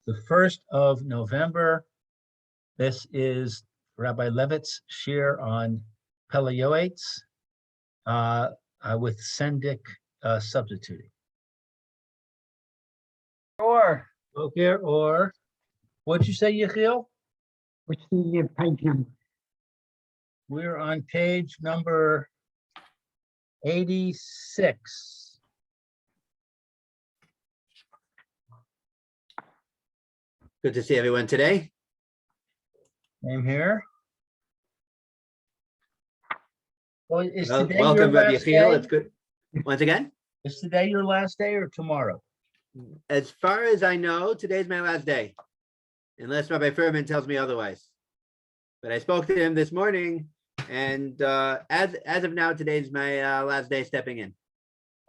the 1st of November. This is Rabbi Levitt's shir on Pele Yoetz with Sendik substituting. Or Okay, or what'd you say, Yechiel? What's the page number? We're on page number 86. Good to see everyone today. Same here. Well, is Well, today your welcome, Rabbi last Yechiel. day? It's good. Once again, Is today your last day or tomorrow? as far as I know, today's my last day, unless Rabbi Furman tells me otherwise. But I spoke to him this morning, and as of now, today's my last day stepping in.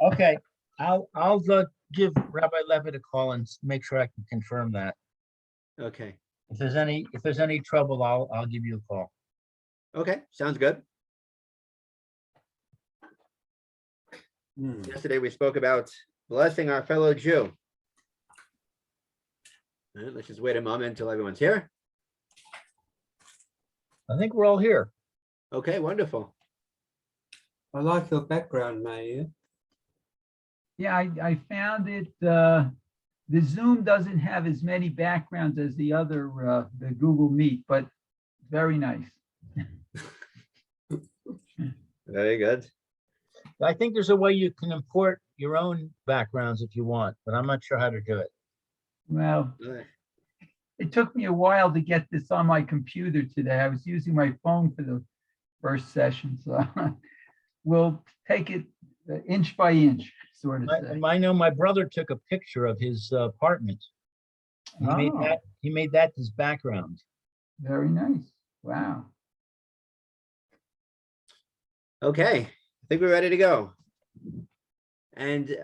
Okay, I'll give Rabbi Levitt a call and make sure I can confirm that. Okay. If there's any trouble, I'll give you a call. Okay, sounds good. Yesterday we spoke about blessing our fellow Jew. All right, let's just wait a moment until everyone's here. I think we're all here. Okay, wonderful. I like your background, Mayor. yeah, I found it. The Zoom doesn't have as many backgrounds as the other the Google Meet, but very nice. Very good. I think there's a way you can import your own backgrounds if you want, but I'm not sure how to do it. Well, All right. it took me a while to get this on my computer today. I was using my phone for the first session, so we'll take it inch by inch, sort of say. I know my brother took a picture of his apartment. Oh. He made that his background. Very nice. Wow. Okay, I think we're ready to go. And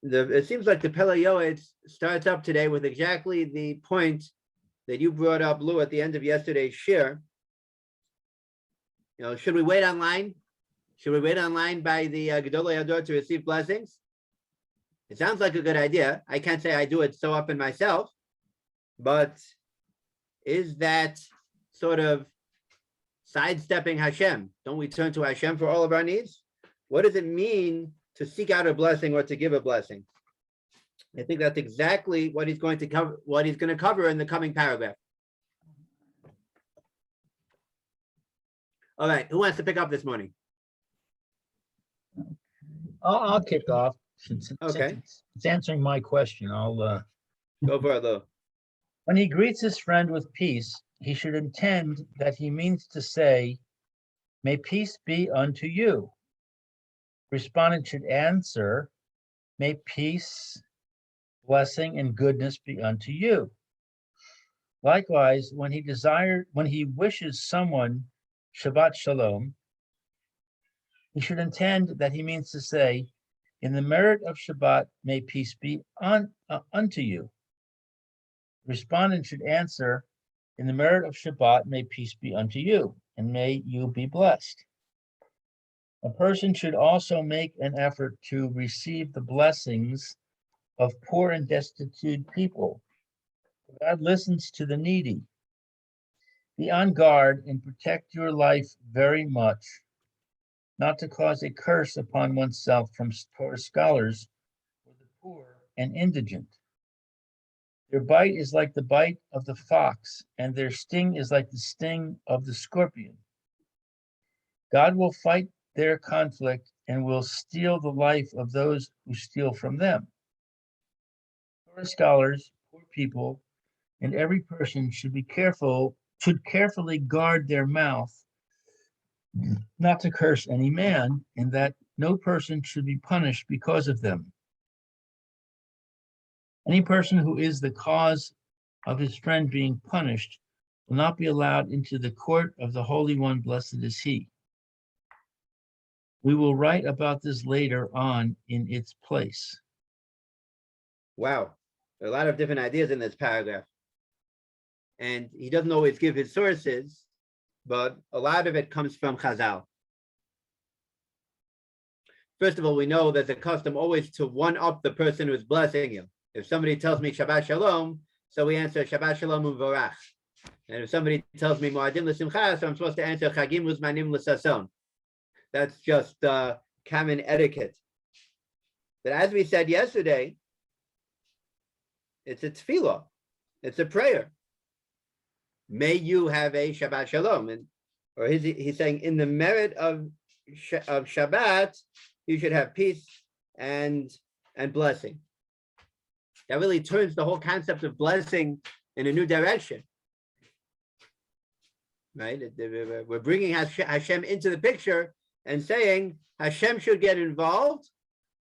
it seems like the Pele Yoetz starts up today with exactly the point that you brought up, Lou, at the end of yesterday's shir. You know, should we wait online? Should we wait online by the Gedolei Hador to receive blessings? It sounds like a good idea. I can't say I do it so often myself, but is that sort of sidestepping Hashem? Don't we turn to Hashem for all of our needs? What does it mean to seek out a blessing or to give a blessing? I think that's exactly what he's going to cover, in the coming paragraph. All right, who wants to pick up this morning? I'll kick off. Since Okay. it's answering my question. I'll Go for it, Lou. When he greets his friend with peace, he should intend that he means to say, "May peace be unto you." Respondent should answer, "May peace, blessing, and goodness be unto you." Likewise, when he wishes someone Shabbat Shalom, he should intend that he means to say, "In the merit of Shabbat, may peace be unto you." Respondent should answer, "In the merit of Shabbat, may peace be unto you, and may you be blessed." A person should also make an effort to receive the blessings of poor and destitute people. God listens to the needy. Be on guard and protect your life very much, not to cause a curse upon oneself from Torah scholars for the poor and indigent. Their bite is like the bite of the fox, and their sting is like the sting of the scorpion. God will fight their conflict and will steal the life of those who steal from them. Torah scholars, poor people, and every person should carefully guard their mouth, not to curse any man, and that no person should be punished because of them. Any person who is the cause of his friend being punished will not be allowed into the court of the Holy One, blessed is he. We will write about this later on in its place. Wow, there are a lot of different ideas in this paragraph. And he doesn't always give his sources, but a lot of it comes from Chazal. First of all, we know there's a custom always to one-up the person who's blessing you. If somebody tells me Shabbat Shalom, So we answer Shabbat Shalom Uvarach. And if somebody tells me Moadim L'Simcha, so I'm supposed to answer Chagim Uzmanim L'Sason. That's just common etiquette. But as we said yesterday, it's a tefillah. It's a prayer. May you have a Shabbat Shalom. And or he's saying in the merit of Shabbat, you should have peace and blessing. That really turns the whole concept of blessing in a new direction. Right? We're bringing Hashem into the picture and saying Hashem should get involved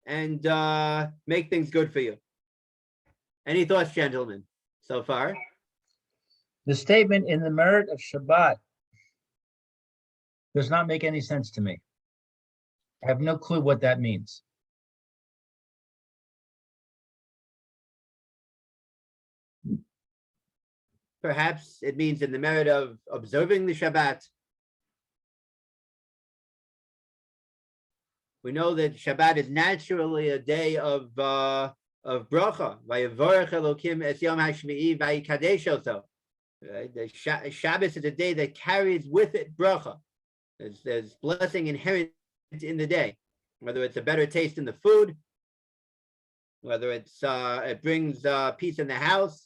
and make things good for you. Any thoughts, gentlemen, so far? The statement in the merit of Shabbat does not make any sense to me. I have no clue what that means. Perhaps it means in the merit of observing the Shabbat. We know that Shabbat is naturally a day of bracha. Vayevorech Elokim es yom hashmi'i vayikadesh oto. Right? The Shabbos is a day that carries with it bracha. There's blessing inherent in the day, whether it's a better taste in the food, whether it's it brings peace in the house.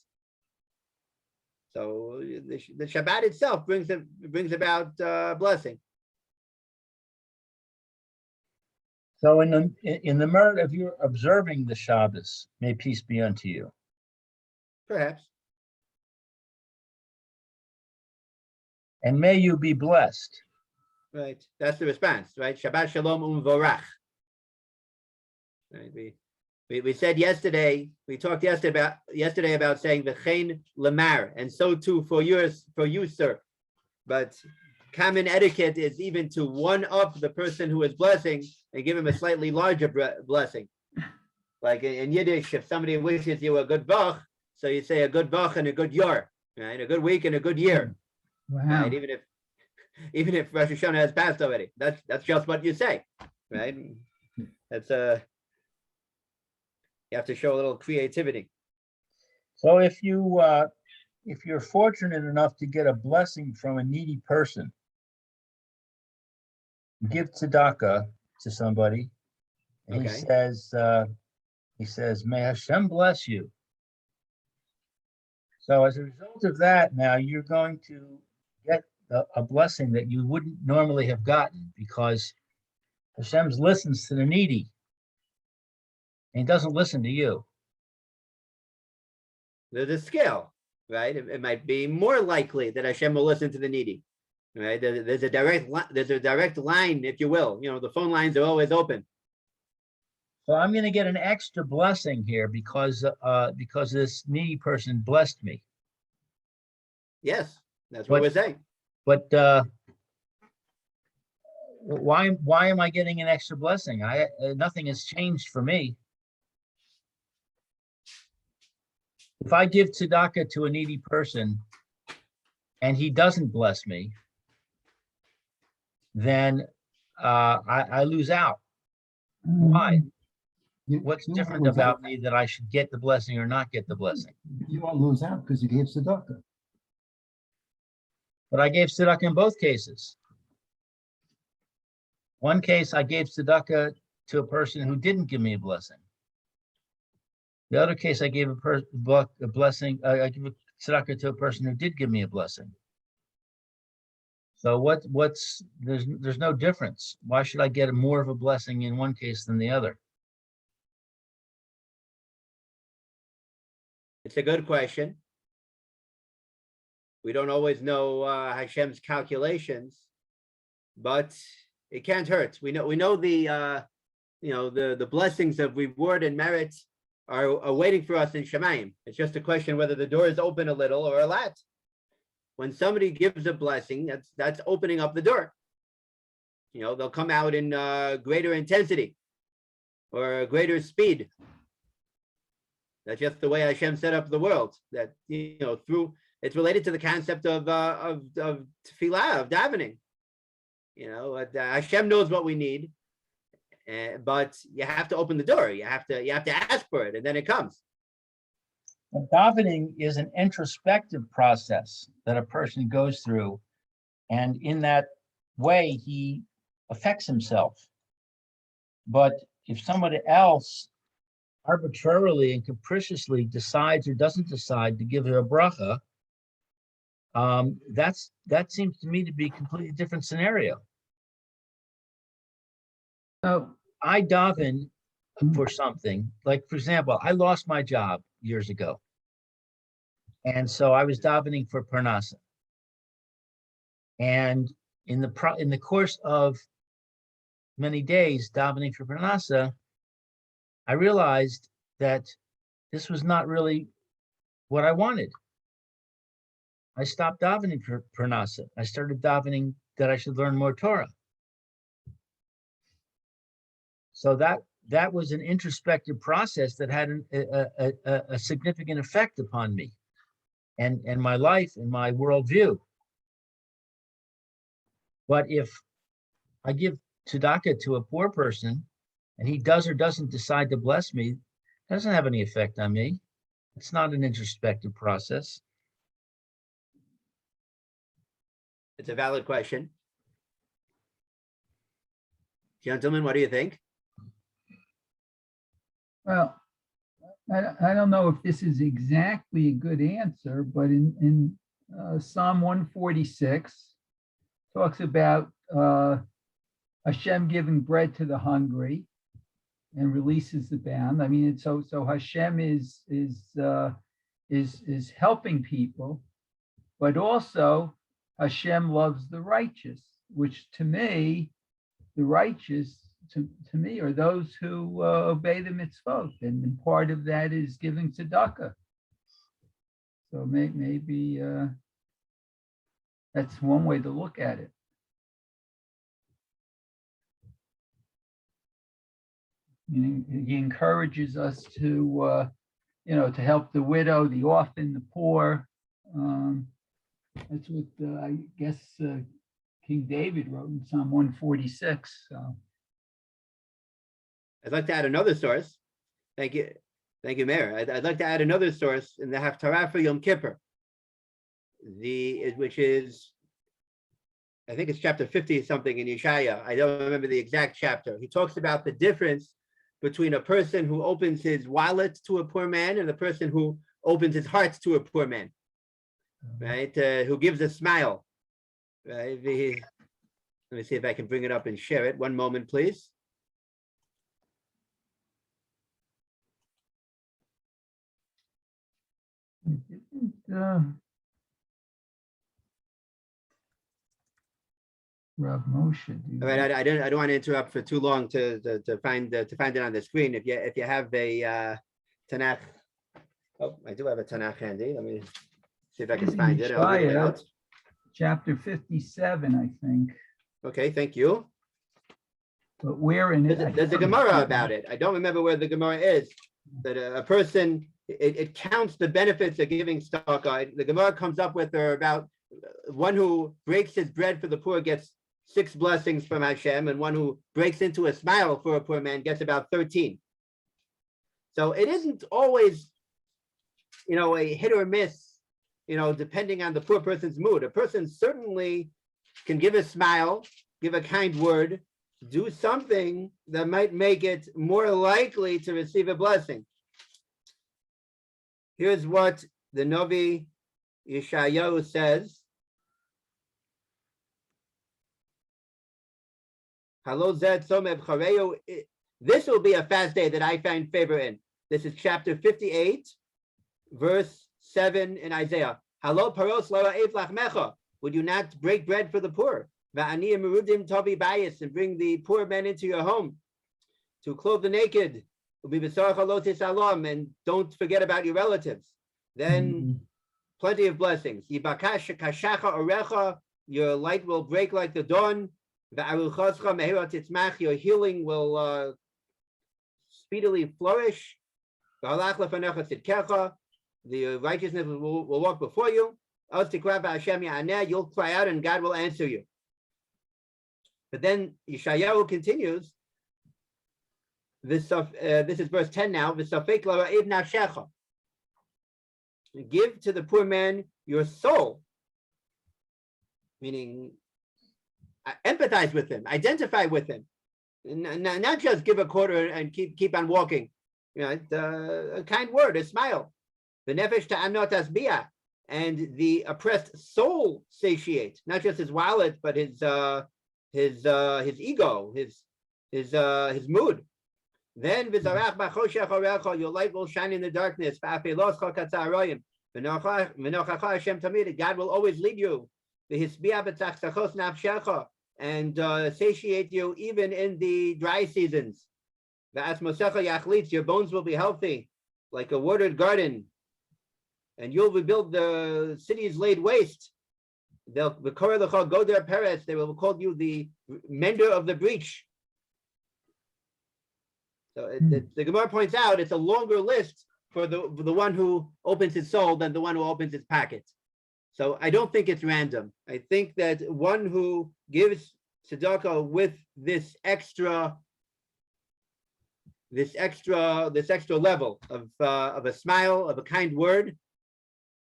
So the Shabbat itself brings about blessing. So in the merit of your observing the Shabbos, may peace be unto you. Perhaps. And may you be blessed. Right. That's the response, right? Shabbat Shalom Uvarach. Right. We said yesterday, we talked yesterday about saying V'chein Lamar, and so too for you, sir. But common etiquette is even to one up the person who is blessing and give him a slightly larger blessing. Like in Yiddish, if somebody wishes you a good vach, so you say a good vach and a good year, right? A good week and a good year. Wow. Right? Even if Rosh Hashanah has passed already, that's just what you say, right? That's you have to show a little creativity. So if you're fortunate enough to get a blessing from a needy person, give tzedakah to somebody, and Okay. he says, may Hashem bless you. So as a result of that, now you're going to get a blessing that you wouldn't normally have gotten, because Hashem listens to the needy and he doesn't listen to you. There's a scale, right? It might be more likely that Hashem will listen to the needy, right? There's a direct line, if you will. You know, the phone lines are always open. So I'm going to get an extra blessing here because this needy person blessed me. Yes, that's what we're saying. But why am I getting an extra blessing? Nothing has changed for me. If I give tzedakah to a needy person and he doesn't bless me, then I lose out. Why? What's different about me that I should get the blessing or not get the blessing? You won't lose out because you gave tzedakah. But I gave tzedakah in both cases. One case, I gave tzedakah to a person who didn't give me a blessing. The other case, I gave a blessing. I gave a tzedakah to a person who did give me a blessing. So there's no difference. Why should I get more of a blessing in one case than the other? It's a good question. We don't always know Hashem's calculations, but it can't hurt. We know the blessings of reward and merit are waiting for us in Shemayim. It's just a question whether the door is open a little or a lot. When somebody gives a blessing, that's opening up the door. You know, they'll come out in greater intensity or greater speed. That's just the way Hashem set up the world. That through it's related to the concept of tefillah, of davening. Hashem knows what we need, but you have to open the door. You have to ask for it, and then it comes. But davening is an introspective process that a person goes through. And in that way, he affects himself. But if somebody else arbitrarily and capriciously decides or doesn't decide to give her a bracha, that seems to me to be a completely different scenario. So, I daven for something, like, for example, I lost my job years ago. And so I was davening for parnasa. And in the course of many days davening for parnasa, I realized that this was not really what I wanted. I stopped davening for parnasa. I started davening that I should learn more Torah. So that was an introspective process that had a significant effect upon me and my life and my worldview. But if I give tzedakah to a poor person and he does or doesn't decide to bless me, it doesn't have any effect on me. It's not an introspective process. It's a valid question. Gentlemen, what do you think? well, I don't know if this is exactly a good answer, but in Psalm 146 talks about Hashem giving bread to the hungry and releases the bound. I mean, so Hashem is helping people, but also Hashem loves the righteous, which to me, the righteous to me are those who obey the mitzvot, and part of that is giving tzedakah. So maybe that's one way to look at it. He encourages us to, to help the widow, the orphan, the poor. That's what I guess King David wrote in Psalm 146. So. I'd like to add another source. Thank you, Mayor. I'd like to add another source in the Haftarah for Yom Kippur, which is, I think it's chapter 50 something in Yeshaya. I don't remember the exact chapter. He talks about the difference between a person who opens his wallet to a poor man and a person who opens his heart to a poor man, right? Who gives a smile, right? Let me see if I can bring it up and share it. One moment, please. Rav Moshe. All right, I don't want to interrupt for too long to find it on the screen. If you have a Tanakh, oh, I do have a Tanakh handy. Let me see if I can find it. I'll read it out. Chapter 57, I think. Okay, thank you. But where in it? There's a Gemara about it. I don't remember where the Gemara is. That a person, it counts the benefits of giving tzedakah. The Gemara comes up with about one who breaks his bread for the poor gets 6 blessings from Hashem, and one who breaks into a smile for a poor man gets about 13. So it isn't always, a hit or miss, depending on the poor person's mood. A person certainly can give a smile, give a kind word, do something that might make it more likely to receive a blessing. Here's what the Novi Yeshayahu says. This will be a fast day that I find favor in. This is chapter 58, verse 7 in Isaiah. Would you not break bread for the poor? And bring the poor men into your home, to clothe the naked, and don't forget about your relatives. Then plenty of blessings. Your light will break like the dawn. Your healing will speedily flourish. The righteousness will walk before you. You'll cry out and God will answer you. But then Yeshayahu continues. This is verse 10 now. give to the poor man your soul, meaning empathize with him, identify with him, not just give a quarter and keep on walking. You know, a kind word, a smile. The nefesh ta'anot asbia, and the oppressed soul satiate, not just his wallet, but his ego, his mood. Then v'zarach b'choshech orecha, your light will shine in the darkness. V'apelos katzarayim, v'nochacha Hashem tamid, God will always lead you. V'hisbia b'tzachzachos nafshecha, and satiate you even in the dry seasons. V'asmosecha yachlitz, your bones will be healthy, like a watered garden, and you'll rebuild the cities laid waste. They'll go there, Peres. They will call you the mender of the breach. So the Gemara points out it's a longer list for the one who opens his soul than the one who opens his pocket. So I don't think it's random. I think that one who gives tzedakah with this extra level of a smile, of a kind word,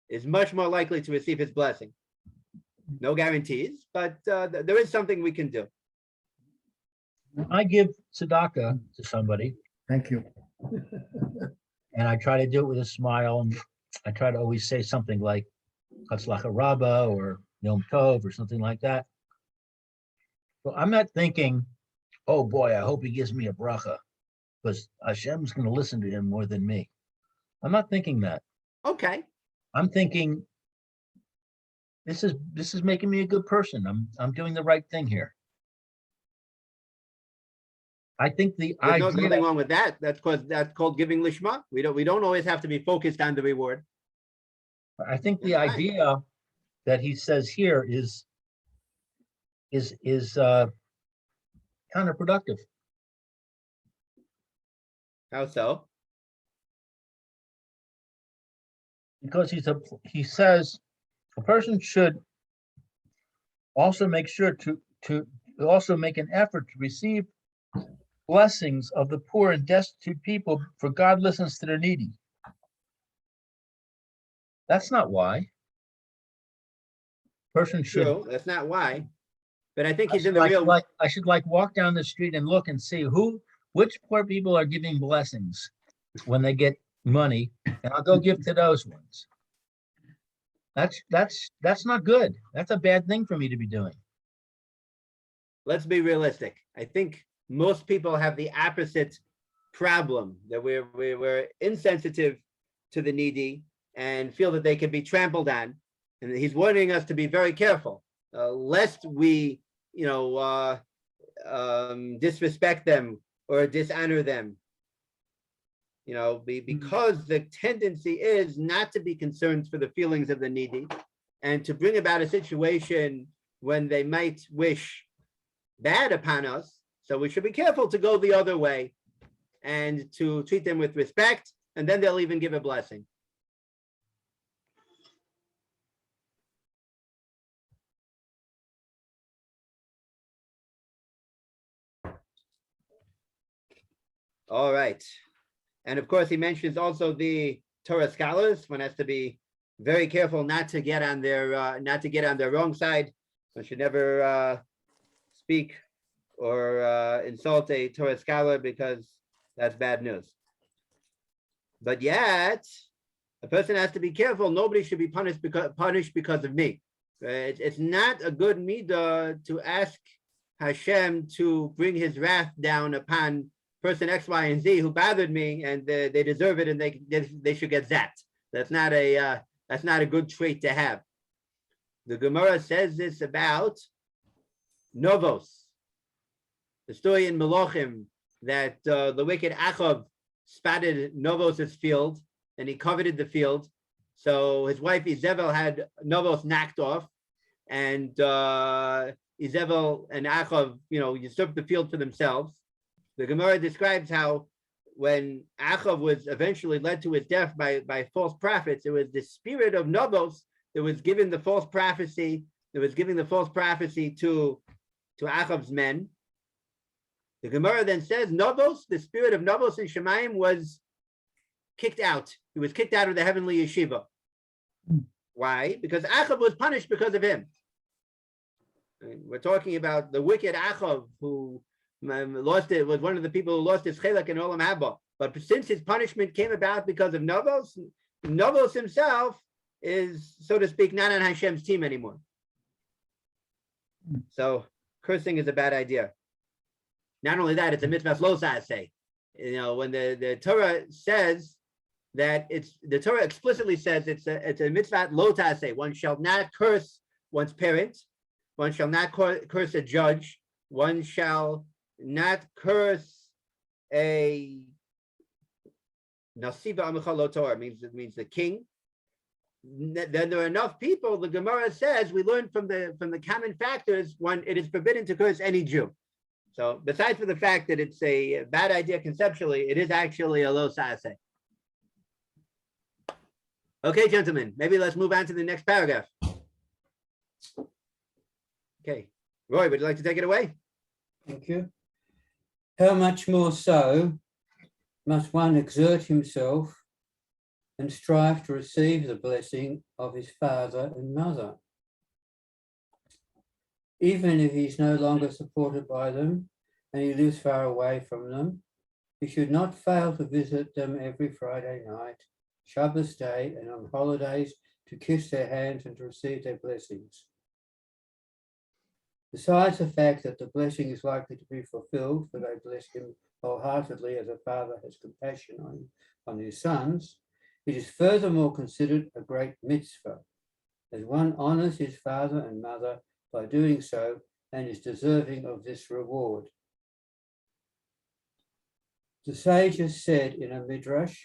is much more likely to receive his blessing. No guarantees, but there is something we can do. I give tzedakah to somebody, Thank you. and I try to do it with a smile, and I try to always say something like Hatzlacha Rabbah or Yom Tov or something like that. So I'm not thinking, oh boy, I hope he gives me a bracha, because Hashem's going to listen to him more than me. I'm not thinking that. Okay. I'm thinking this is making me a good person. I'm doing the right thing here. I think There's nothing wrong with that. That's called giving lishma. We don't always have to be focused on the reward. I think the idea that he says here is counterproductive. How so? Because he says a person should also make sure to also make an effort to receive blessings of the poor and destitute people, for God listens to their needy. That's not why. Person should. True, that's not why. But I think he's in I the should real. I should walk down the street and look and see which poor people are giving blessings when they get money, and I'll go give to those ones. That's not good. That's a bad thing for me to be doing. Let's be realistic. I think most people have the opposite problem, that we're insensitive to the needy and feel that they can be trampled on. And he's warning us to be very careful, lest we, disrespect them or dishonor them. Because the tendency is not to be concerned for the feelings of the needy and to bring about a situation when they might wish bad upon us. So we should be careful to go the other way and to treat them with respect, and then they'll even give a blessing. All right. And of course, he mentions also the Torah scholars. One has to be very careful not to get on their wrong side. One should never speak or insult a Torah scholar, because that's bad news. But yet, a person has to be careful. Nobody should be punished because of me. It's not a good midah to ask Hashem to bring his wrath down upon person X, Y, and Z who bothered me, and they deserve it, and they should get zapped. That's not a good trait to have. The Gemara says this about Novos, the story in Melachim, that the wicked Achav spotted Novos' field, and he coveted the field. So his wife Izebel had Novos knocked off, and Izebel and Achav, usurped the field for themselves. The Gemara describes how when Achav was eventually led to his death by false prophets, it was the spirit of Novos that was giving the false prophecy. That was giving the false prophecy to Achav's men. The Gemara then says Novos, the spirit of Novos in Shemayim, was kicked out. He was kicked out of the heavenly yeshiva. Why? Because Achav was punished because of him. I mean, we're talking about the wicked Achav who lost it, was one of the people who lost his chelak in Olam Haba. But since his punishment came about because of Novos, Novos himself is, so to speak, not on Hashem's team anymore. So cursing is a bad idea. Not only that, it's a mitzvah lo say. You know, when the Torah says that the Torah explicitly says it's a mitzvah lo say. One shall not curse one's parents. One shall not curse a judge. One shall not curse a nasiba amichalot Torah. Means the king. Then there are enough people. The Gemara says we learn from the common factors. One, it is forbidden to curse any Jew. So besides for the fact that it's a bad idea conceptually, it is actually a lo sa'aseh. Okay, gentlemen, maybe let's move on to the next paragraph. Okay, Roy, would you like to take it away? Thank you. How much more so must one exert himself and strive to receive the blessing of his father and mother, even if he is no longer supported by them and he lives far away from them. He should not fail to visit them every Friday night, Shabbos day, and on holidays to kiss their hands and to receive their blessings. Besides the fact that the blessing is likely to be fulfilled, for they bless him wholeheartedly as a father has compassion on his sons, it is furthermore considered a great mitzvah, as one honors his father and mother by doing so and is deserving of this reward. The sages said in a midrash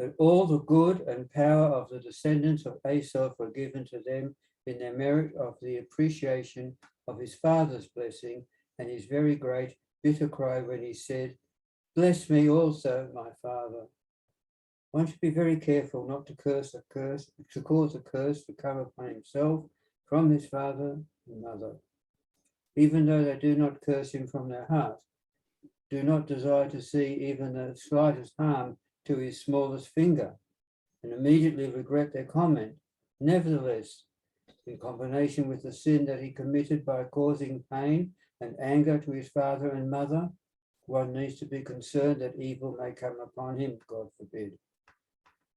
that all the good and power of the descendants of Esau were given to them in their merit of the appreciation of his father's blessing and his very great bitter cry when he said, "Bless me also, my father." One should be very careful not to cause a curse to come upon himself from his father and mother, even though they do not curse him from their heart, do not desire to see even the slightest harm to his smallest finger, and immediately regret their comment. Nevertheless, in combination with the sin that he committed by causing pain and anger to his father and mother, one needs to be concerned that evil may come upon him, God forbid.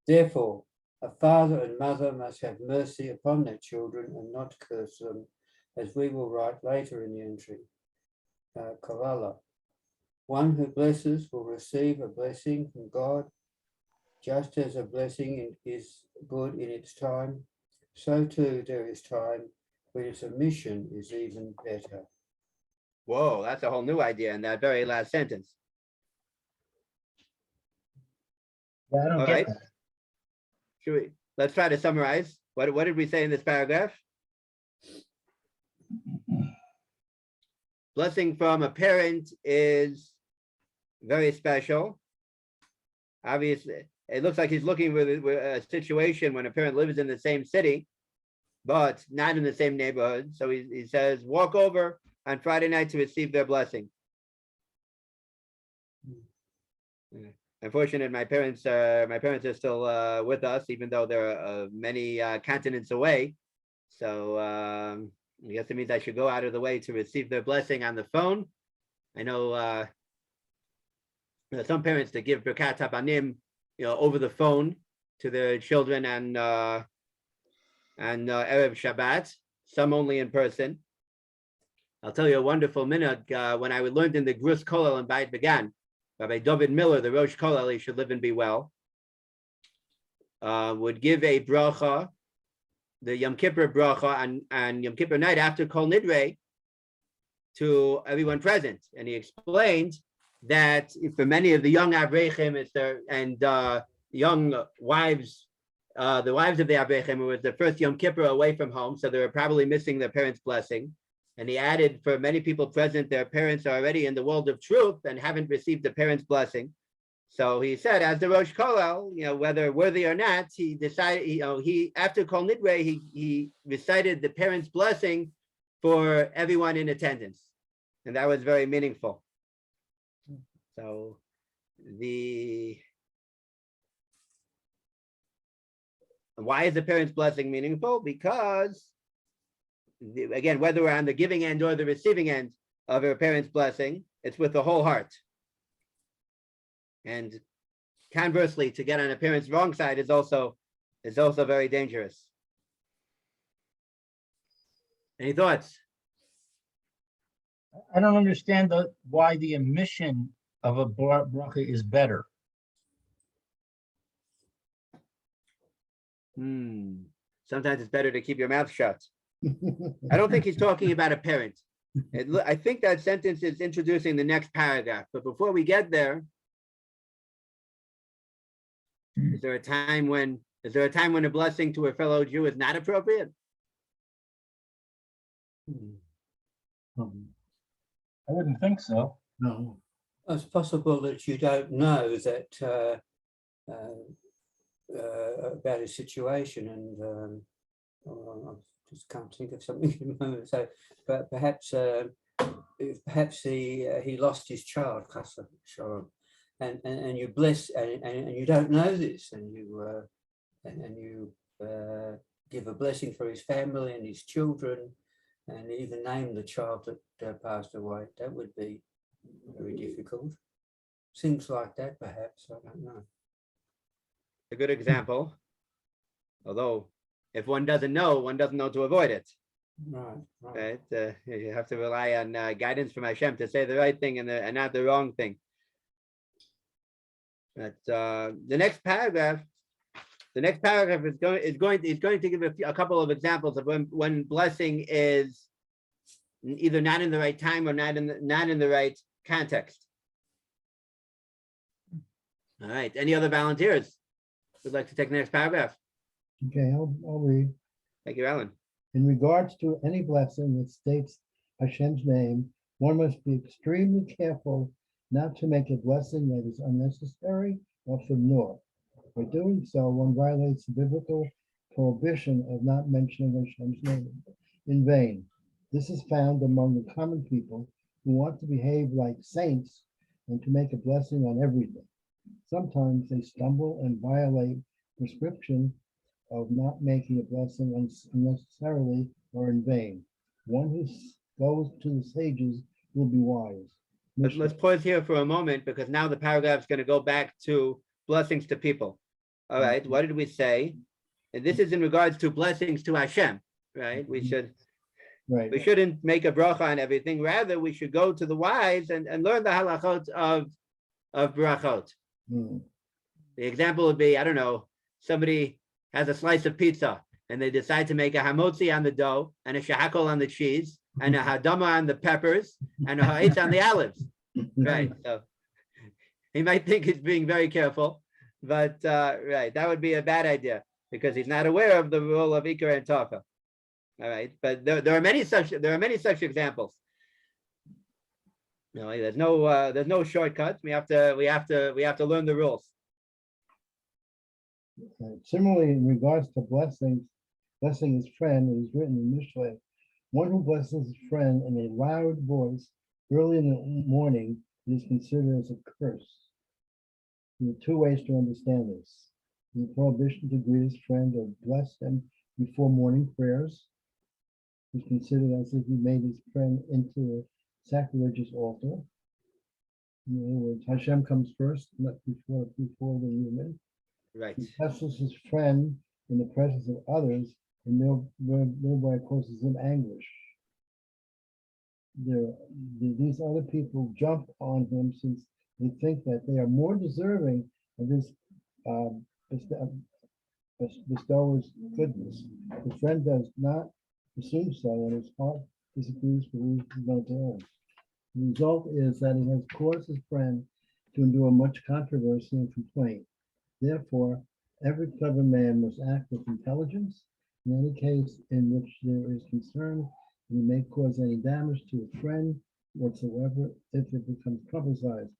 Therefore, a father and mother must have mercy upon their children and not curse them, as we will write later in the entry. Kalala. One who blesses will receive a blessing from God, just as a blessing is good in its time, so too there is time when its omission is even better. Whoa, that's a whole new idea in that very last sentence. Yeah, I don't All get right. that. Let's try to summarize. What did we say in this paragraph? Blessing from a parent is very special. Obviously, it looks like he's looking with a situation when a parent lives in the same city, but not in the same neighborhood. So he says, walk over on Friday night to receive their blessing. Unfortunately, my parents are still with us, even though they're many continents away. So I guess it means I should go out of the way to receive their blessing on the phone. I know some parents that give Birkat Habanim, over the phone to their children and Erev Shabbat. Some only in person. I'll tell you a wonderful minute when I learned in the Grus Kollel in Beit Began. Rabbi David Miller, the Rosh Kollel, he should live and be well, would give a bracha, the Yom Kippur bracha on Yom Kippur night after Kol Nidre to everyone present. And he explained that for many of the young Avrechim and young wives, the wives of the Avrechim, it was the first Yom Kippur away from home, so they were probably missing their parents' blessing. And he added, for many people present, their parents are already in the world of truth and haven't received the parents' blessing. So he said, as the Rosh Kollel, whether worthy or not, he decided, he after Kol Nidre, he recited the parents' blessing for everyone in attendance. And that was very meaningful. So Why is the parent's blessing meaningful? Because, again, whether we're on the giving end or the receiving end of a parent's blessing, it's with the whole heart. And conversely, to get on a parent's wrong side is also very dangerous. Any thoughts? I don't understand why the omission of a bracha is better. Sometimes it's better to keep your mouth shut. I don't think he's talking about a parent. I think that sentence is introducing the next paragraph. But before we get there, is there a time when a blessing to a fellow Jew is not appropriate? I wouldn't think so. No. It's possible that you don't know that about his situation, and I just can't think of something at the moment. So, but perhaps he lost his child, and you bless, and you don't know this, and you give a blessing for his family and his children, and even name the child that passed away. That would be very difficult. Things like that, perhaps, I don't know. A good example. Although, if one doesn't know to avoid it. Right. You have to rely on guidance from Hashem to say the right thing and not the wrong thing. But the next paragraph is going to give a couple of examples of when blessing is either not in the right time or not in the right context. All right. Any other volunteers who'd like to take the next paragraph? Okay, I'll read. Thank you, Alan. In regards to any blessing that states Hashem's name, one must be extremely careful not to make a blessing that is unnecessary or from naught. By doing so, one violates the biblical prohibition of not mentioning Hashem's name in vain. This is found among the common people who want to behave like saints and to make a blessing on everything. Sometimes they stumble and violate prescription of not making a blessing unnecessarily or in vain. One who goes to the sages will be wise. Let's pause here for a moment, because now the paragraph is going to go back to blessings to people. All right, what did we say? And this is in regards to blessings to Hashem, right? We shouldn't make a bracha on everything. Rather, we should go to the wise and learn the halachot of brachot. The example would be, I don't know, somebody has a slice of pizza and they decide to make a hamotzi on the dough and a shahakol on the cheese and a hadama on the peppers and a ha'etz on the olives. Right. So he might think he's being very careful, but right, that would be a bad idea because he's not aware of the rule of ikar and tofa. All right, but there are many such examples. No, there's no shortcuts. We have to learn the rules. Similarly, in regards to blessing his friend, it is written in Mishlei, one who blesses his friend in a loud voice early in the morning is considered as a curse. There are two ways to understand this. The prohibition to greet his friend or bless him before morning prayers is considered as if he made his friend into a sacrilegious altar. In other words, Hashem comes first, not before the human. Right. He blesses his friend in the presence of others and thereby causes him anguish. These other people jump on him since they think that they are more deserving of his bestower's goodness. The friend does not assume so, and his heart disagrees with his known. The result is that he has caused his friend to endure much controversy and complaint. Therefore, every clever man must act with intelligence in any case in which there is concern and he may cause any damage to a friend whatsoever if it becomes publicized.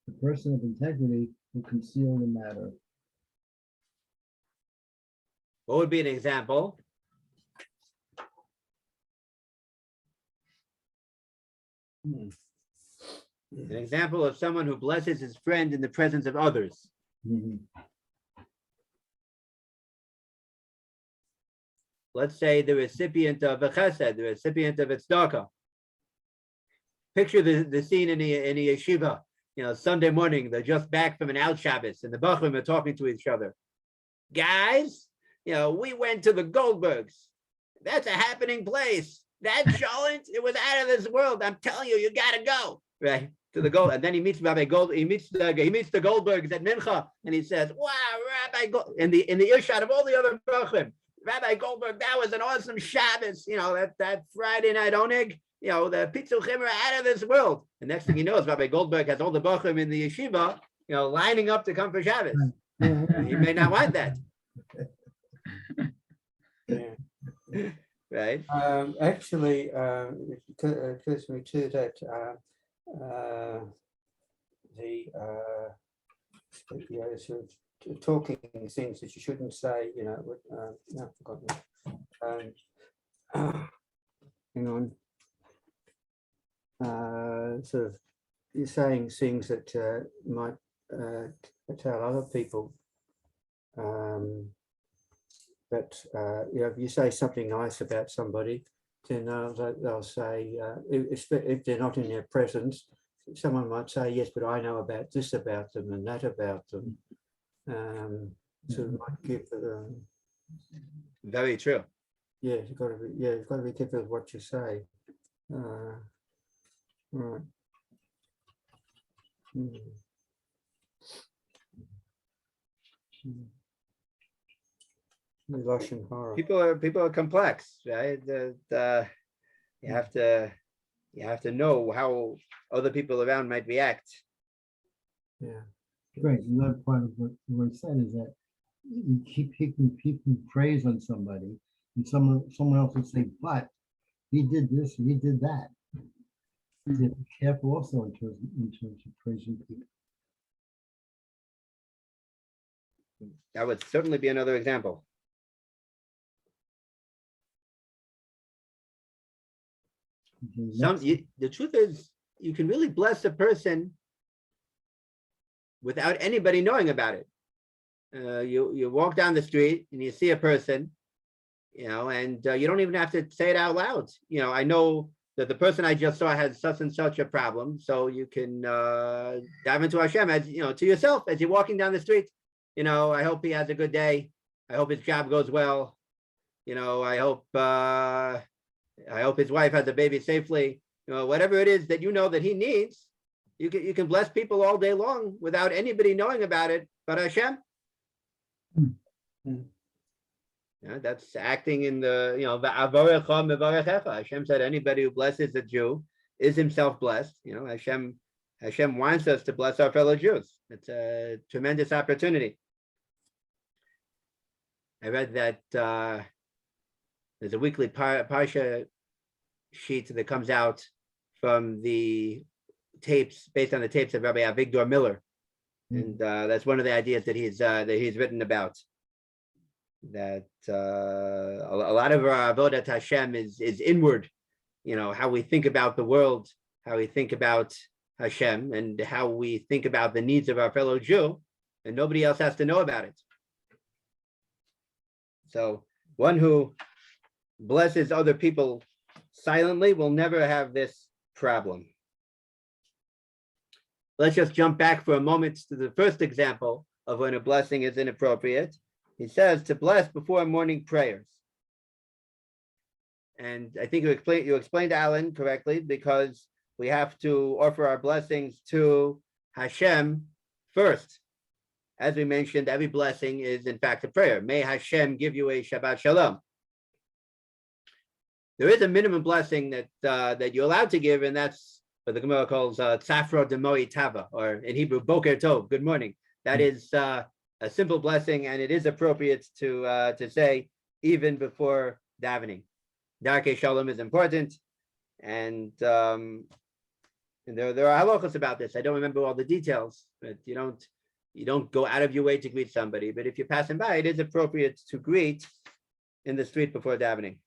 The person of integrity will conceal the matter. What would be an example? An example of someone who blesses his friend in the presence of others. let's say the recipient of a chesed, the recipient of a tzedakah. Picture the scene in the yeshiva, Sunday morning, they're just back from an out Shabbos and the Bachrim are talking to each other. Guys, we went to the Goldbergs. That's a happening place. That Sholent, it was out of this world. I'm telling you, you gotta go, right? To the Gold, and then he meets Rabbi Gold. He meets the Goldbergs at Mincha, and he says, "Wow, Rabbi Gold!" In the earshot of all the other Bachrim, Rabbi Goldberg, that was an awesome Shabbos. That Friday night oneg. The Pitzuchim are out of this world. And next thing you know is Rabbi Goldberg has all the Bachrim in the yeshiva, lining up to come for Shabbos. He may not want that. Yeah. Right? Actually, it occurs to me too that sort of talking things that you shouldn't say, no, I've forgotten. Hang on. Sort of you're saying things that might tell other people that if you say something nice about somebody, then they'll say, if they're not in their presence, someone might say, yes, but I know about this about them and that about them. So it might give Very true. you've got to be careful with what you say. Right. Russian horror. People are complex, right? You have to know how other people around might react. Yeah. Right, another part of what I said is that you keep heaping praise on somebody, and someone else will say, but he did this, he did that. You have to be careful also in terms of praising people. That would certainly be another example. The truth is, you can really bless a person without anybody knowing about it. You walk down the street and you see a person, and you don't even have to say it out loud. I know that the person I just saw has such and such a problem, so you can dive into Hashem as to yourself as you're walking down the street. I hope he has a good day. I hope his job goes well. I hope his wife has a baby safely. Whatever it is that that he needs, you can bless people all day long without anybody knowing about it but Hashem. That's acting in the Hashem said anybody who blesses a Jew is himself blessed. Hashem wants us to bless our fellow Jews. It's a tremendous opportunity. I read that there's a weekly Parsha sheet that comes out from the tapes, based on the tapes of Rabbi Avigdor Miller. And that's one of the ideas that he's written about. That a lot of our avodat Hashem is inward, how we think about the world, how we think about Hashem, and how we think about the needs of our fellow Jew, and nobody else has to know about it. So one who blesses other people silently will never have this problem. Let's just jump back for a moment to the first example of when a blessing is inappropriate. He says to bless before morning prayers. And I think you explained, Alan, correctly, because we have to offer our blessings to Hashem first. As we mentioned, every blessing is in fact a prayer. May Hashem give you a Shabbat Shalom. There is a minimum blessing that you're allowed to give, and that's what the Gemara calls Tzafra Demoi Tava, or in Hebrew, Boker Tov, good morning. That is a simple blessing, and it is appropriate to say even before davening. Darkei Shalom is important, and there are halachos about this. I don't remember all the details, but you don't go out of your way to greet somebody. But if you're passing by, it is appropriate to greet in the street before davening.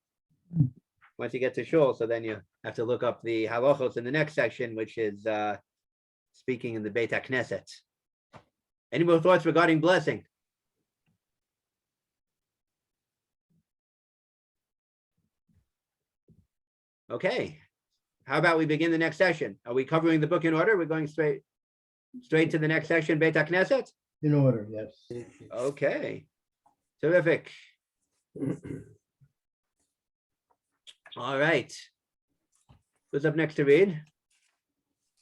Once you get to shul, so then you have to look up the halachos in the next section, which is speaking in the Beit HaKnesset. Any more thoughts regarding blessing? Okay. How about we begin the next session? Are we covering the book in order? We're going straight to the next session, Beit HaKnesset? In order, yes. Okay. Terrific. All right. Who's up next to read?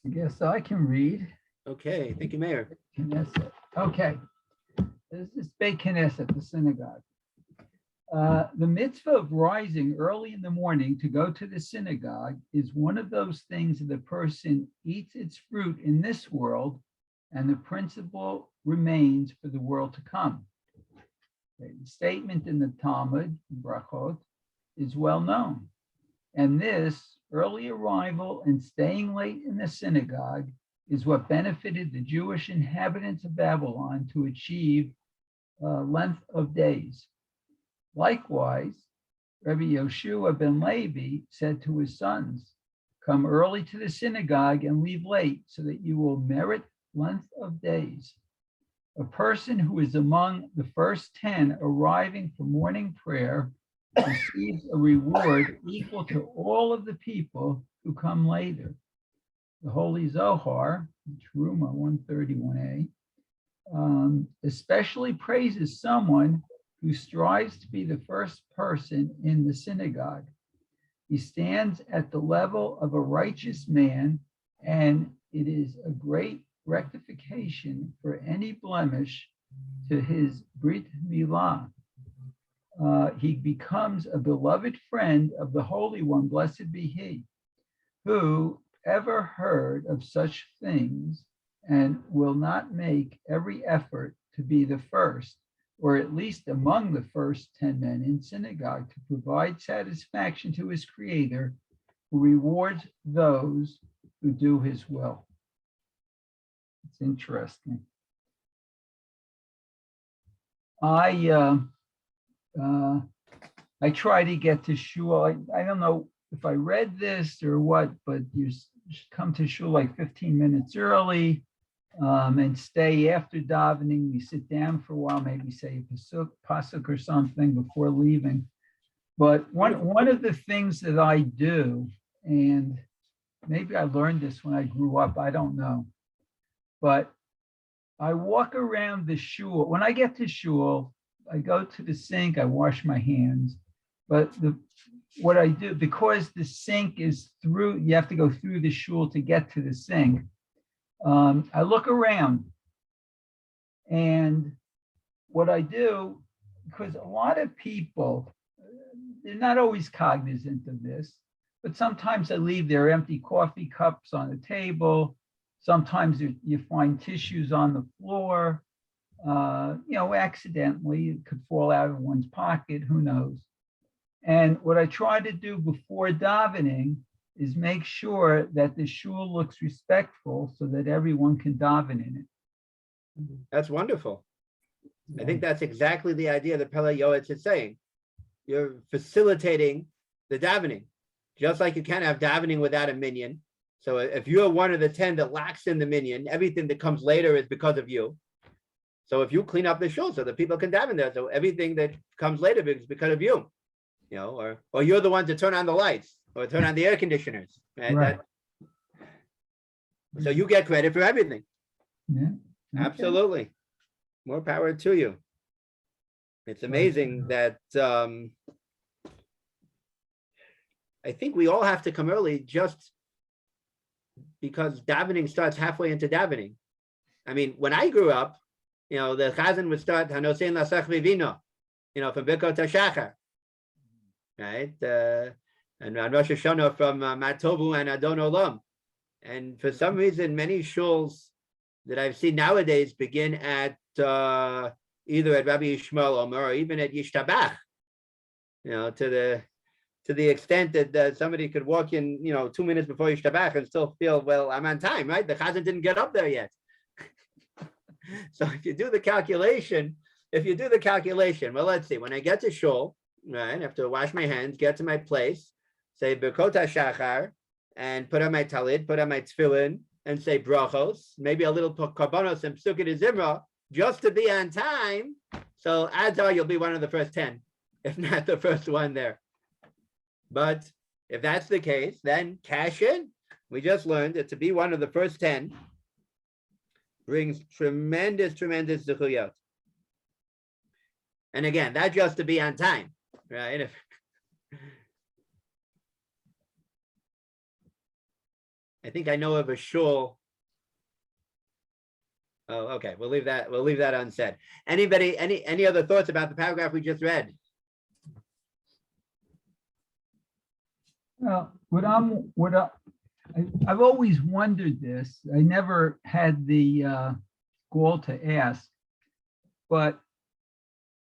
I guess I can read. Okay, thank you, Mayor. Knesset. Okay. This is Beit Knesset, the synagogue. The mitzvah of rising early in the morning to go to the synagogue is one of those things that the person eats its fruit in this world, and the principle remains for the world to come. The statement in the Talmud, Brachot, is well known. And this early arrival and staying late in the synagogue is what benefited the Jewish inhabitants of Babylon to achieve length of days. Likewise, Rabbi Yoshua ben Levi said to his sons, "Come early to the synagogue and leave late so that you will merit length of days." A person who is among the first 10 arriving for morning prayer receives a reward equal to all of the people who come later. The Holy Zohar, Truma 131a, especially praises someone who strives to be the first person in the synagogue. He stands at the level of a righteous man, and it is a great rectification for any blemish to his Brit Milah. He becomes a beloved friend of the Holy One, blessed be he, who ever heard of such things and will not make every effort to be the first, or at least among the first 10 men in synagogue, to provide satisfaction to his Creator, who rewards those who do his will. It's interesting. I try to get to shul. I don't know if I read this or what, but you should come to shul like 15 minutes early and stay after davening. We sit down for a while, maybe say a pasuk or something before leaving. But one of the things that I do, and maybe I learned this when I grew up, I don't know, but I walk around the shul. When I get to shul, I go to the sink, I wash my hands. But what I do, because the sink is through, you have to go through the shul to get to the sink. I look around, and what I do, because a lot of people, they're not always cognizant of this, but sometimes they leave their empty coffee cups on the table. Sometimes you find tissues on the floor, accidentally. It could fall out of one's pocket, who knows? And what I try to do before davening is make sure that the shul looks respectful so that everyone can daven in it. That's wonderful. I think that's exactly the idea that Pele Yoetz is saying. You're facilitating the davening, just like you can't have davening without a minyan. So if you're one of the 10 that lacks in the minyan, everything that comes later is because of you. So if you clean up the shul so that people can daven there, so everything that comes later is because of you, or you're the one to turn on the lights or turn on the air conditioners. Right? So you get credit for everything. Yeah. Okay. Absolutely. More power to you. It's amazing that I think we all have to come early just because davening starts halfway into davening. I mean, when I grew up, the chazan would start Hanosein Lasach Vivino, from Birkot HaShachar, right? And Rosh Hashanah from Matovu and Adon Olam. And for some reason, many shuls that I've seen nowadays begin at either at Rabbi Yishmael Omer or even at Yishtabach, to the extent that somebody could walk in, 2 minutes before Yishtabach and still feel, well, I'm on time, right? The chazan didn't get up there yet. So if you do the calculation, well, let's see, when I get to shul, right, I have to wash my hands, get to my place, say Birkot HaShachar, and put on my talit, put on my tefillin, and say brachos, maybe a little karbanos and psukei zimra, just to be on time. So odds are you'll be one of the first 10, if not the first one there. But if that's the case, then cash in. We just learned that to be one of the first 10 brings tremendous zechuyot. And again, that's just to be on time, right? I think I know of a shul. Oh, okay. We'll leave that unsaid. Anybody, any other thoughts about the paragraph we just read? Well, I've always wondered this. I never had the gall to ask, but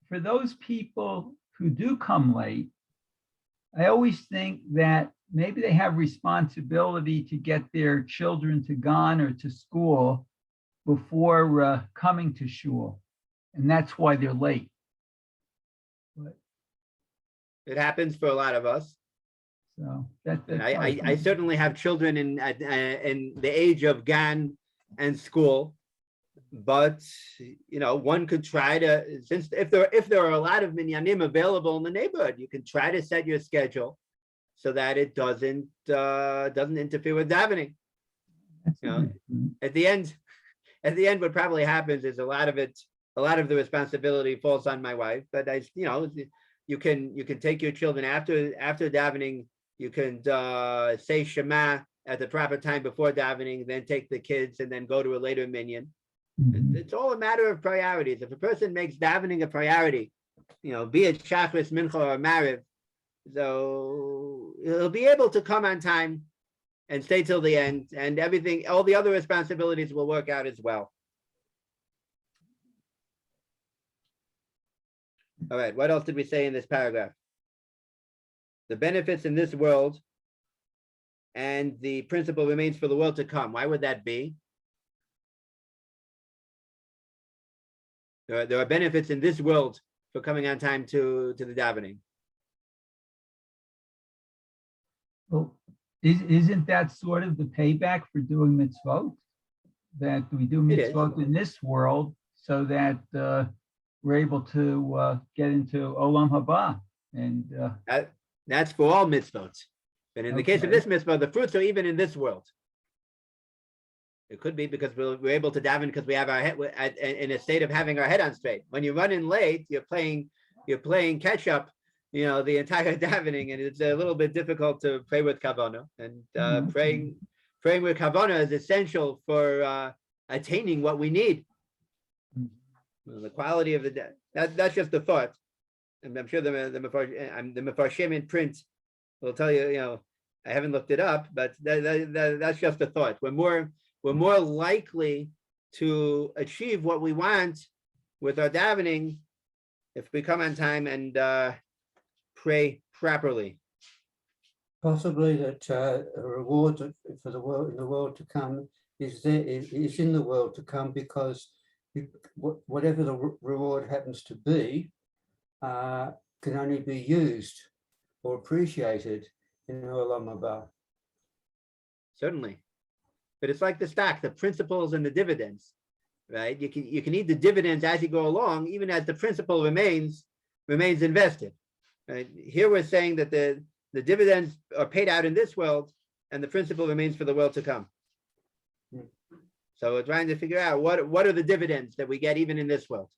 for those people who do come late, I always think that maybe they have responsibility to get their children to Gan or to school before coming to shul, and that's why they're late. But, It happens for a lot of us. so And that's I certainly have children in the age of Gan and school, but one could try to, since if there are a lot of minyanim available in the neighborhood, you can try to set your schedule so that it doesn't interfere with davening. At the end, what probably happens is a lot of the responsibility falls on my wife. But you can take your children after davening. You can say Shema at the proper time before davening, then take the kids and then go to a later minyan. It's all a matter of priorities. If a person makes davening a priority, be it Shachris, Mincha, or Mariv, so he'll be able to come on time and stay till the end, and everything, all the other responsibilities will work out as well. All right, what else did we say in this paragraph? The benefits in this world and the principle remains for the world to come. Why would that be? There are benefits in this world for coming on time to the davening. Well, isn't that sort of the payback for doing mitzvot? That we do It is. mitzvot in this world so that we're able to get into Olam Haba. And That's for all mitzvot. But in the case of Okay. this mitzvah, the fruits are even in this world. It could be because we're able to daven because we have our head in a state of having our head on straight. When you run in late, you're playing catch up, the entire davening, and it's a little bit difficult to pray with kavanah. And praying with kavanah is essential for attaining what we need. The quality of the day. That's just the thought. And I'm sure the Mefarshim in print will tell you. I haven't looked it up, but that's just a thought. We're more likely to achieve what we want with our davening if we come on time and pray properly. Possibly that a reward for the world in the world to come is in the world to come, because whatever the reward happens to be can only be used or appreciated in Olam Haba. Certainly. But it's like the stock, the principles and the dividends, right? You can eat the dividends as you go along, even as the principal remains invested. Right? Here we're saying that the dividends are paid out in this world and the principal remains for the world to come. So we're trying to figure out what are the dividends that we get even in this world.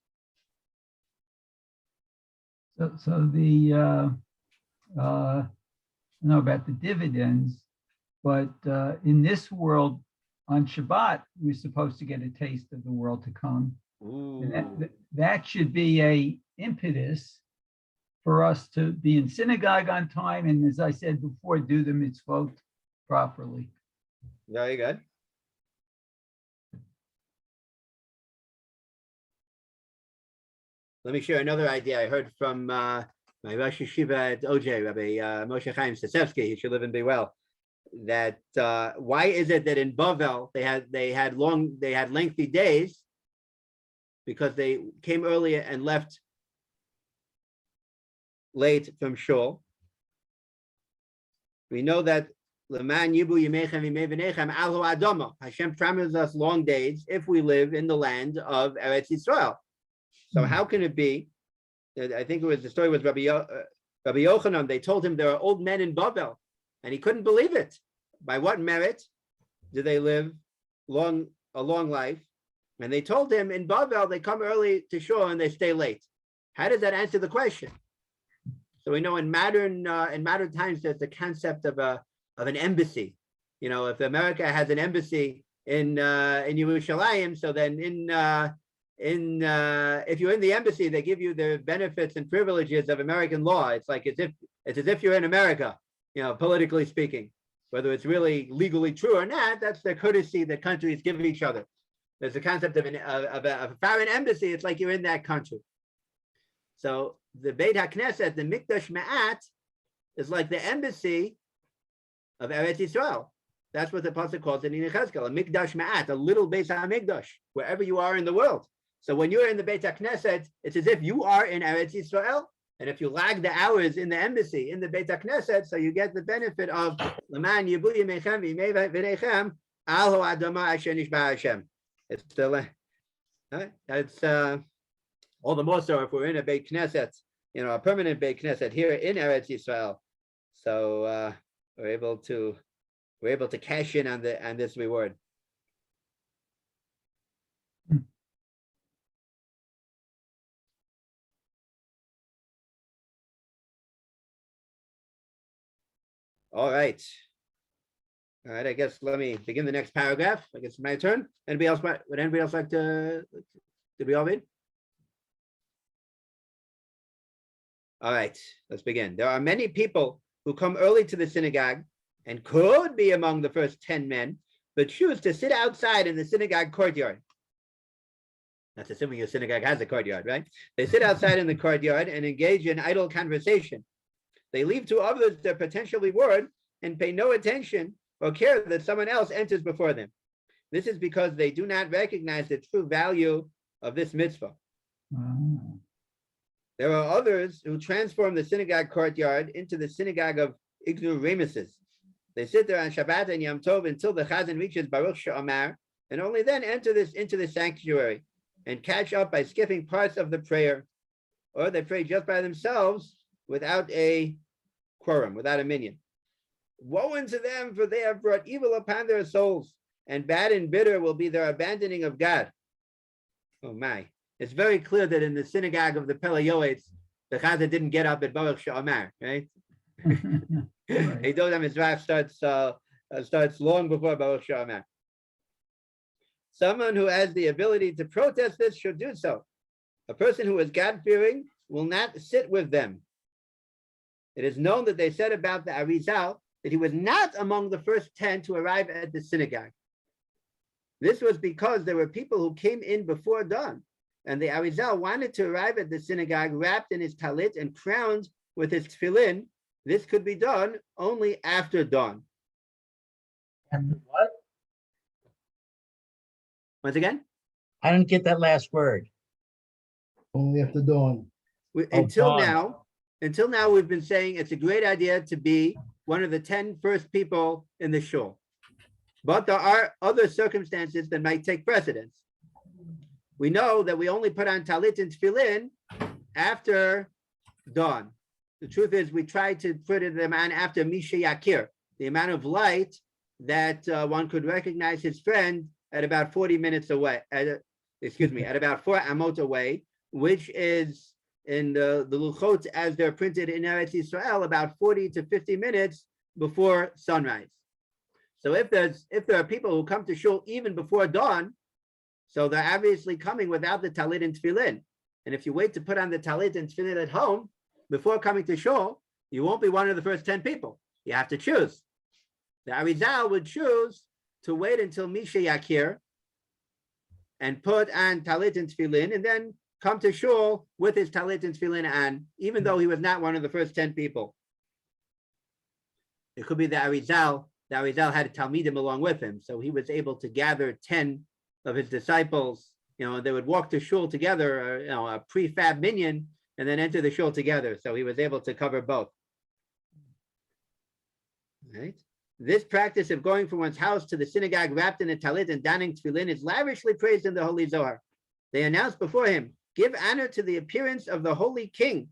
So the I don't know about the dividends, but in this world on Shabbat, we're supposed to get a taste of the world to come. And that should be a impetus for us to be in synagogue on time, and as I said before, do the mitzvot properly. Very good. Let me share another idea I heard from my Rosh Yeshiva at OJ, Rabbi Moshe Chaim Sasevsky. He should live and be well. That why is it that in Bavel they had lengthy days? Because they came early and left late from shul. We know that Leman Yibu Yimechem Yimei V'nechem Alu Adama. Hashem promises us long days if we live in the land of Eretz Yisrael. So how can it be? I think the story was Rabbi Yochanan. They told him there are old men in Bavel And he couldn't believe it. By what merit do they live a long life? And they told him in Bavel, they come early to shul and they stay late. How does that answer the question? So we know in modern times, there's the concept of an embassy. You know, if America has an embassy in Yerushalayim, so then if you're in the embassy, they give you the benefits and privileges of American law. It's as if you're in America, you know, politically speaking. Whether it's really legally true or not, that's the courtesy that countries give each other. There's a concept of a foreign embassy. It's like you're in that country. So the Beit HaKnesset, the Mikdash Ma'at, is like the embassy of Eretz Yisrael. That's what the pasuk calls it in Yechezkel, a Mikdash Ma'at, a little Beis HaMikdash, wherever you are in the world. So when you're in the Beit HaKnesset, it's as if you are in Eretz Yisrael. And if you lag the hours in the embassy, in the Beit HaKnesset, so you get the benefit of L'man Yibu Yemechem V'Yimei V'Nechem Al Ha'adama Asher Nishba Hashem. It's still, it's all the more so if we're in a Beit Knesset, you know, a permanent Beit Knesset here in Eretz Yisrael. So we're able to cash in on this reward. All right. I guess let me begin the next paragraph. I guess it's my turn. Would anybody else like to? Did we all read? All right, let's begin. There are many people who come early to the synagogue and could be among the first 10 men, but choose to sit outside in the synagogue courtyard. That's assuming your synagogue has a courtyard, right? They sit outside in the courtyard and engage in idle conversation. They leave to others their potential reward and pay no attention or care that someone else enters before them. This is because they do not recognize the true value of this mitzvah. There are others who transform the synagogue courtyard into the synagogue of ignoramuses. They sit there on Shabbat and Yom Tov until the Chazan reaches Baruch She'amar, and only then enter into the sanctuary and catch up by skipping parts of the prayer, or they pray just by themselves without a quorum, without a minyan. Woe unto them, for they have brought evil upon their souls, and bad and bitter will be their abandoning of God. Oh my. It's very clear that in the synagogue of the Pele Yoetz, the Chazan didn't get up at Baruch She'amar, right? Eidodah Mizrach starts long before Baruch She'amar. Someone who has the ability to protest this should do so. A person who is God-fearing will not sit with them. It is known that they said about the Arizal that he was not among the first 10 to arrive at the synagogue. This was because there were people who came in before dawn, and the Arizal wanted to arrive at the synagogue wrapped in his talit and crowned with his tefillin. This could be done only after dawn. And what? Once again? I didn't get that last word. Only after dawn. Until dawn. now, we've been saying it's a great idea to be one of the 10 first people in the shul. But there are other circumstances that might take precedence. We know that we only put on talit and tefillin after dawn. The truth is, we try to put them on after Misha Yakir, the amount of light that one could recognize his friend at about 40 minutes away, at about 4 amot away, which is in the Luchot as they're printed in Eretz Yisrael, about 40 to 50 minutes before sunrise. So if there are people who come to shul even before dawn, so they're obviously coming without the talit and tefillin. And if you wait to put on the talit and tefillin at home before coming to shul, you won't be one of the first 10 people. You have to choose. The Arizal would choose to wait until Misha Yakir and put on talit and tefillin, and then come to shul with his talit and tefillin on, even though he was not one of the first 10 people. It could be the Arizal. The Arizal had a Talmidim along with him, so he was able to gather 10 of his disciples. They would walk to shul together, a prefab minyan, and then enter the shul together. So he was able to cover both. Right. This practice of going from one's house to the synagogue wrapped in a talit and donning tefillin is lavishly praised in the Holy Zohar. They announced before him, "Give honor to the appearance of the Holy King."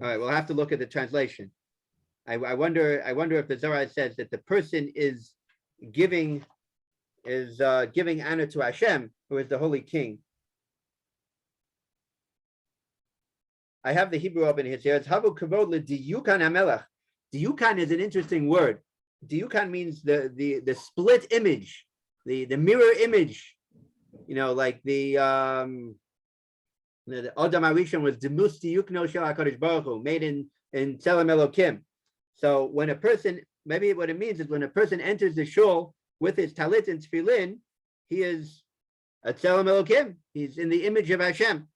All right, we'll have to look at the translation. I wonder if the Zohar says that the person is giving honor to Hashem, who is the Holy King. I have the Hebrew open here. It's Havu Kavod LeDiyukan HaMelech. Diyukan is an interesting word. Diyukan means the split image, the mirror image. Like the Adam Arishon was Demus Diyukno Shel HaKadosh Baruch Hu, made in Tzelem Elokim. So when a person, maybe what it means is when a person enters the shul with his talit and tefillin, he is a Tzelem Elokim. He's in the image of Hashem.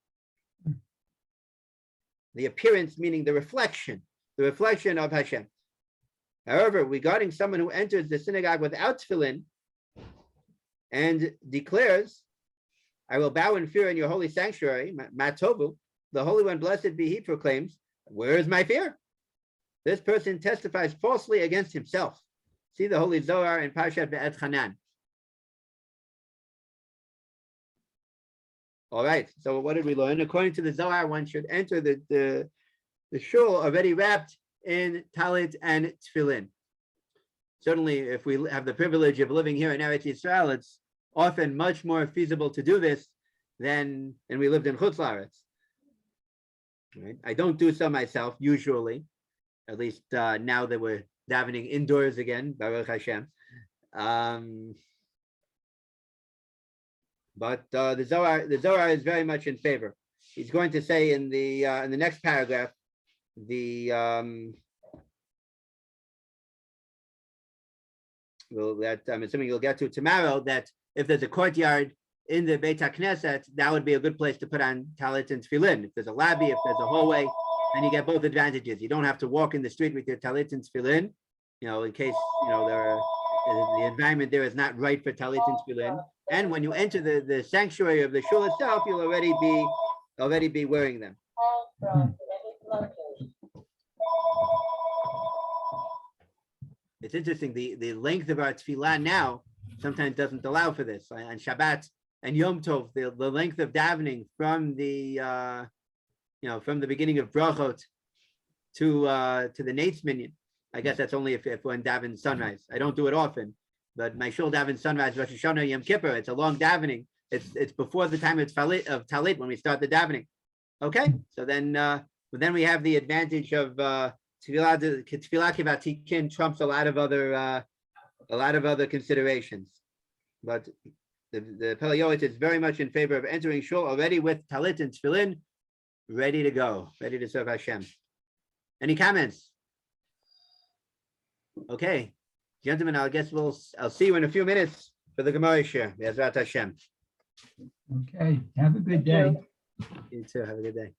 The appearance meaning the reflection of Hashem. However, regarding someone who enters the synagogue without tefillin and declares, I will bow in fear in your holy sanctuary, Matovu, the Holy One, blessed be he, proclaims, where is my fear? This person testifies falsely against himself. See the Holy Zohar in Parshat Be'et Hanan. All right, so what did we learn? According to the Zohar, one should enter the shul already wrapped in talit and tefillin. Certainly, if we have the privilege of living here in Eretz Yisrael, it's often much more feasible to do this than we lived in Chutz La'aretz. Right? I don't do so myself, usually, at least now that we're davening indoors again, Baruch Hashem. But the Zohar is very much in favor. He's going to say in the next paragraph, that I'm assuming you'll get to tomorrow, that if there's a courtyard in the Beit HaKnesset, that would be a good place to put on talit and tefillin. If there's a lobby, if there's a hallway, then you get both advantages. You don't have to walk in the street with your talit and tefillin, in case the environment there is not right for talit and tefillin. And when you enter the sanctuary of the shul itself, you'll already be wearing them. It's interesting, the length of our tefillah now sometimes doesn't allow for this. On Shabbat and Yom Tov, the length of davening from the beginning of brachot to the Nate's minyan. I guess that's only if one davens sunrise. I don't do it often, but my shul davens sunrise, Rosh Hashanah, Yom Kippur. It's a long davening. It's before the time of talit when we start the davening. Okay, so then we have the advantage of tefillah kivatikin trumps a lot of other considerations. But the Pele Yoetz is very much in favor of entering shul already with talit and tefillin, ready to go, ready to serve Hashem. Any comments? Okay, gentlemen, I guess I'll see you in a few minutes for the Gemara share. Be'ezrat Hashem. Okay, have a good day. You too. Have a good day.